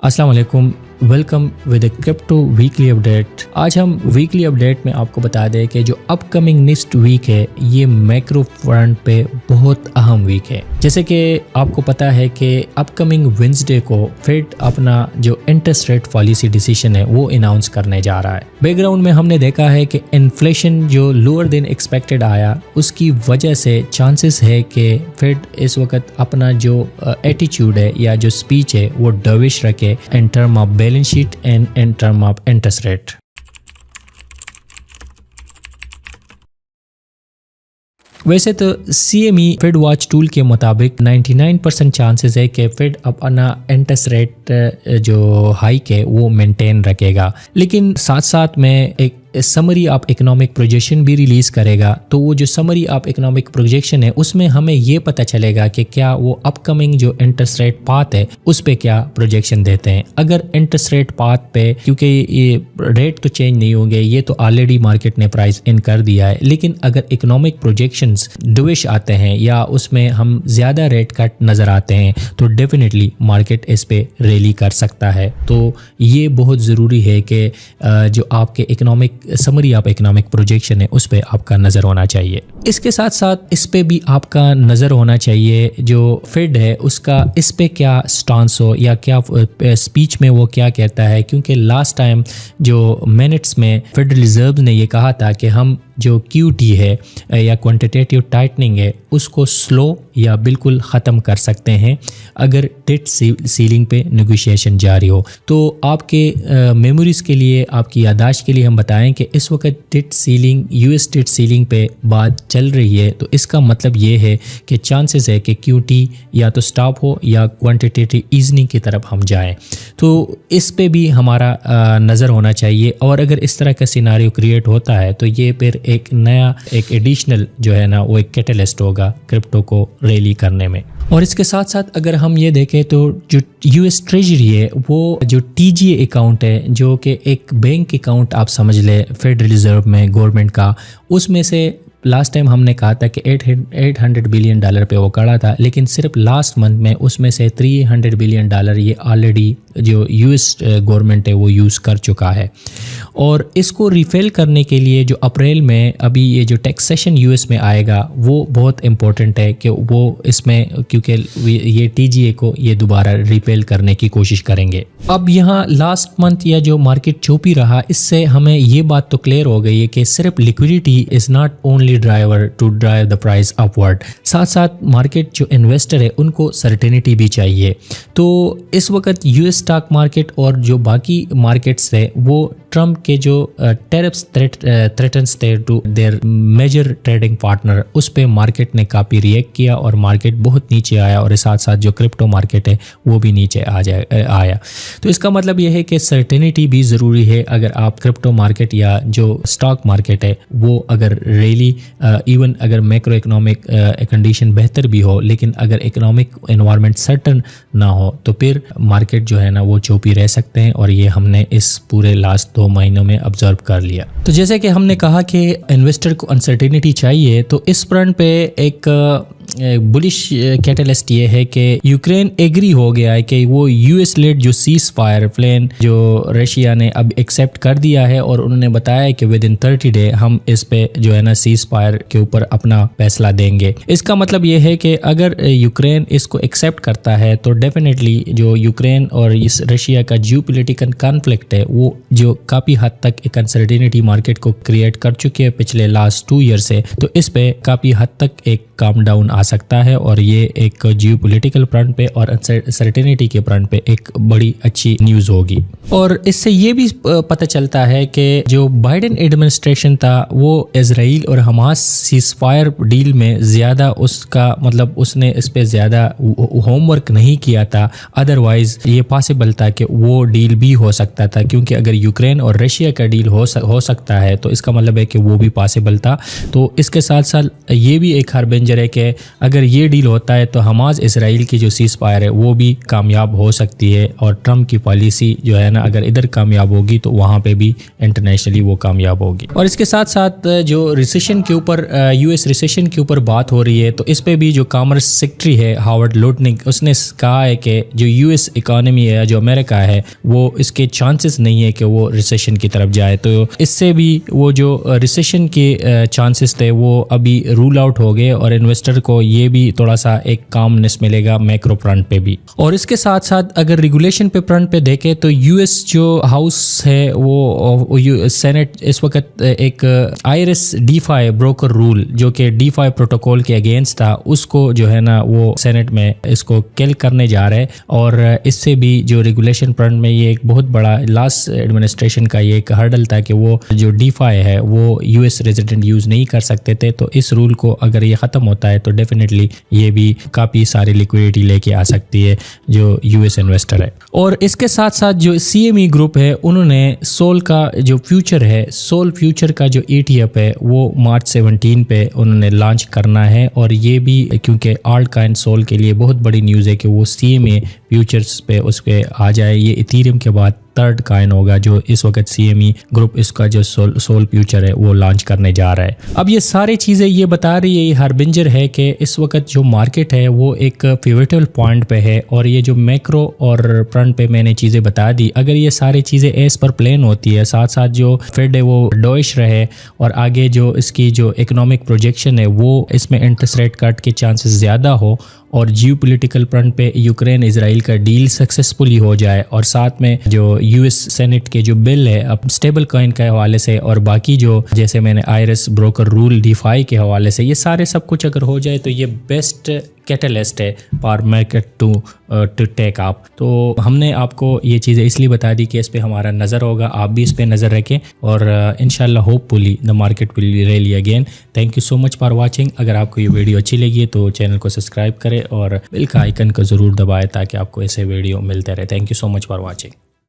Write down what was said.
अस्सलाम वालेकुम, welcome with crypto weekly update. आज हम वीकली अपडेट में आपको बता दें कि जो अपकमिंग नेक्स्ट वीक है ये मैक्रो फ्रंट पे बहुत अहम वीक है। जैसे कि आपको पता है कि अपकमिंग वेंसडे को फेड अपना जो इंटरेस्ट रेट पॉलिसी डिसीजन है वो अनाउंस करने जा रहा है। बैकग्राउंड में हमने देखा है कि इन्फ्लेशन जो लोअर देन एक्सपेक्टेड आया उसकी वजह से चांसेस है कि फेड इस वक्त अपना जो एटीट्यूड है या जो स्पीच है वो डविश रखे in term of balance sheet and in term of interest rate. वैसे तो CME फेड वॉच टूल के मुताबिक 99% चांसेस है कि फेड अपना इंटरेस्ट रेट जो हाइक है वो मेंटेन रखेगा, लेकिन साथ साथ में एक समरी ऑफ इकोनॉमिक प्रोजेक्शन भी रिलीज़ करेगा। तो वो जो समरी ऑफ इकोनॉमिक प्रोजेक्शन है उसमें हमें ये पता चलेगा कि क्या वो अपकमिंग जो इंटरेस्ट रेट पाथ है उस पे क्या प्रोजेक्शन देते हैं। अगर इंटरेस्ट रेट पाथ पे, क्योंकि ये रेट तो चेंज नहीं होंगे, ये तो ऑलरेडी मार्केट ने प्राइस इन कर दिया है, लेकिन अगर इकोनॉमिक प्रोजेक्शंस डविश आते हैं या उसमें हम ज़्यादा रेट कट नज़र आते हैं तो डेफिनेटली मार्केट इस पे रैली कर सकता है। तो ये बहुत ज़रूरी है कि जो आपके economic summary of economic projection है उस पे आपका नज़र होना चाहिए। इसके साथ साथ इस पे भी आपका नज़र होना चाहिए जो फेड है उसका इस पे क्या स्टांस हो या क्या स्पीच में वो क्या कहता है, क्योंकि लास्ट टाइम जो मिनट्स में फेडरल रिजर्व ने ये कहा था कि हम जो QT है या क्वांटिटेटिव टाइटनिंग है उसको स्लो या बिल्कुल ख़त्म कर सकते हैं अगर डेट सीलिंग पे नेगोशिएशन जारी हो। तो आपके मेमोरीज़ के लिए, आपकी यादाश्त के लिए हम बताएं कि इस वक्त date ceiling, US date ceiling पे बात चल रही है। तो इसका मतलब ये है कि चांसेस है कि QT या तो स्टॉप हो या क्वांटिटेटिव ईजनिंग की तरफ हम जाएं। तो इस पे भी हमारा नज़र होना चाहिए, और अगर इस तरह का सिनारियो क्रिएट होता है तो ये फिर एक नया एक एडिशनल जो है ना वो एक कैटलिस्ट होगा क्रिप्टो को रैली करने में। और इसके साथ साथ अगर हम ये देखें तो जो US ट्रेजरी है वो जो TGA अकाउंट है जो कि एक बैंक अकाउंट आप समझ ले फेडरल रिजर्व में गवर्नमेंट का, उसमें से लास्ट टाइम हमने कहा था कि $800 बिलियन पे वो खड़ा था, लेकिन सिर्फ लास्ट मंथ में उसमें से $300 बिलियन ये ऑलरेडी जो US गवर्नमेंट है वो यूज़ कर चुका है। और इसको रिफिल करने के लिए जो अप्रैल में अभी ये जो टैक्सेशन US में आएगा वो बहुत इम्पोर्टेंट है कि वो इसमें, क्योंकि ये TGA को ये दोबारा रिपेल करने की कोशिश करेंगे। अब यहाँ लास्ट मंथ या जो मार्केट चौपी रहा, इससे हमें ये बात तो क्लियर हो गई है कि सिर्फ liquidity is not only driver to drive the price upward, साथ साथ मार्केट जो इन्वेस्टर है उनको सर्टेनिटी भी चाहिए। तो इस वक्त US स्टॉक मार्केट और जो बाकी मार्केट्स थे वो ट्रम्प के जो टेरिफ्स थ्रेटन्स थे to their major trading partner, उस पे मार्केट ने काफ़ी रिएक्ट किया और मार्केट बहुत नीचे आया, और साथ साथ जो क्रिप्टो मार्केट है वो भी नीचे आया। तो इसका मतलब ये है कि सर्टेनिटी भी ज़रूरी है। अगर आप क्रिप्टो मार्केट या जो स्टॉक मार्केट है वो अगर रैली, इवन अगर मैक्रो इकोनॉमिक कंडीशन बेहतर भी हो, लेकिन अगर इकोनॉमिक एनवायरनमेंट सर्टन ना हो तो फिर मार्केट जो है ना वो चौपी रह सकते हैं, और ये हमने इस पूरे लास्ट 2 महीनों में ऑब्जर्व कर लिया। तो जैसे कि हमने कहा कि इन्वेस्टर को अनसर्टेनिटी चाहिए, तो इस फ्रंट पे एक बुलिश कैटलिस्ट ये है कि यूक्रेन एग्री हो गया है कि वो US लेड जो सीज फायर प्लान जो रशिया ने अब एक्सेप्ट कर दिया है, और उन्होंने बताया है कि विद इन 30 डे हम इस पे जो है ना सीज फायर के ऊपर अपना फैसला देंगे। इसका मतलब ये है कि अगर यूक्रेन इसको एक्सेप्ट करता है तो डेफिनेटली जो यूक्रेन और इस रशिया का जियो पॉलिटिकल कॉन्फ्लिक्ट है वो जो काफ़ी हद तक एक अनसर्टेनिटी मार्केट को क्रिएट कर चुके हैं पिछले लास्ट 2 ईयर से, तो इस पे काफ़ी हद तक एक काम डाउन आ सकता है, और ये एक जियो पॉलिटिकल फ्रंट पे और सर्टेनिटी के फ्रंट पे एक बड़ी अच्छी न्यूज़ होगी। और इससे ये भी पता चलता है कि जो बाइडेन एडमिनिस्ट्रेशन था वो इजराइल और हमास सीज फायर डील में ज़्यादा उसका मतलब उसने इस पे ज़्यादा होमवर्क नहीं किया था, अदरवाइज़ ये पॉसिबल था कि वो डील भी हो सकता था, क्योंकि अगर यूक्रेन और रशिया का डील हो सकता है तो इसका मतलब है कि वो भी पॉसिबल था। तो इसके साथ साथ ये भी एक हार्बिंजर है कि اگر یہ ڈیل ہوتا ہے تو حماس اسرائیل کی جو سیز فائر ہے وہ بھی کامیاب ہو سکتی ہے، اور ٹرمپ کی پالیسی جو ہے نا اگر ادھر کامیاب ہوگی تو وہاں پہ بھی انٹرنیشنلی وہ کامیاب ہوگی۔ اور اس کے ساتھ ساتھ جو ریسیشن کے اوپر یو ایس ریسیشن کے اوپر بات ہو رہی ہے، تو اس پہ بھی جو کامرس سیکٹری ہے ہاورڈ لوٹنک، اس نے کہا ہے کہ جو یو ایس اکانومی ہے، جو امریکہ ہے، وہ اس کے چانسز نہیں ہے کہ وہ ریسیشن کی طرف جائے، تو اس سے بھی وہ جو ریسیشن کے چانسز تھے وہ ابھی رول آؤٹ ہو گئے، اور انویسٹر کو یہ بھی تھوڑا سا ایک کامنس ملے گا میکرو فرنٹ پہ بھی۔ اور اس کے ساتھ ساتھ اگر ریگولیشن پہ فرنٹ پہ دیکھیں تو یو ایس جو ہاؤس ہے وہ سینٹ اس وقت ایک آئرس ڈی-فائی بروکر رول جو کہ ڈی-فائی پروٹوکول کے اگینسٹ تھا، اس کو جو ہے نا وہ سینٹ میں اس کو کل کرنے جا رہے، اور اس سے بھی جو ریگولیشن فرنٹ میں یہ ایک بہت بڑا لاسٹ ایڈمنسٹریشن کا یہ ایک ہرڈل تھا کہ وہ جو ڈی-فائی ہے وہ یو ایس ریزیڈنٹ یوز نہیں کر سکتے تھے، تو اس رول کو اگر یہ ختم ہوتا ہے تو ڈیفینیٹلی یہ بھی کافی ساری لیکوئڈیٹی لے کے آ سکتی ہے جو یو ایس انویسٹر ہے۔ اور اس کے ساتھ ساتھ جو سی ایم ای گروپ ہے انہوں نے سول کا جو فیوچر ہے، سول فیوچر کا جو ای ٹی ایف ہے وہ مارچ 17 پہ انہوں نے لانچ کرنا ہے، اور یہ بھی کیونکہ آلٹ کائن سول کے لیے بہت بڑی نیوز ہے کہ وہ سی ایم اے فیوچرز پہ اس پہ آ جائے۔ یہ ایتھیریم کے بعد تھرڈ کائن ہوگا جو اس وقت سی ایم ای گروپ اس کا جو سول فیوچر ہے وہ لانچ کرنے جا رہا ہے۔ اب یہ ساری چیزیں یہ بتا رہی ہے، یہ ہربنجر ہے کہ اس وقت جو مارکیٹ ہے وہ ایک پیوٹل پوائنٹ پہ ہے، اور یہ جو میکرو اور فرنٹ پہ میں نے چیزیں بتا دی، اگر یہ ساری چیزیں ایز پر پلان ہوتی ہے، ساتھ ساتھ جو فیڈ ہے وہ ڈوئش رہے، اور آگے جو اس کی جو اکنامک پروجیکشن ہے وہ اس میں انٹرسٹ ریٹ کٹ کے چانسز زیادہ ہو، اور جیو پولیٹیکل فرنٹ پہ یوکرین اسرائیل کا ڈیل سکسیسفلی ہو جائے، اور ساتھ میں جو یو ایس سینٹ کے جو بل ہے اب اسٹیبل کوائن کے حوالے سے، اور باقی جو جیسے میں نے آئرس بروکر رول ڈی-فائی کے حوالے سے، یہ سارے سب کچھ اگر ہو جائے تو یہ بیسٹ کیٹلسٹ ہے فار مارکیٹ ٹو ٹیک اپ۔ تو ہم نے آپ کو یہ چیزیں اس لیے بتا دی کہ اس پہ ہمارا نظر ہوگا، آپ بھی اس پہ نظر رکھیں، اور انشاءاللہ hope fully the market will really again. Thank you so much for watching. اگر آپ کو یہ ویڈیو اچھی لگی تو چینل کو سبسکرائب کریں اور بیل کا آئیکن کو ضرور دبائیں تاکہ آپ کو ایسے ویڈیو ملتے رہے۔ Thank you so much for watching.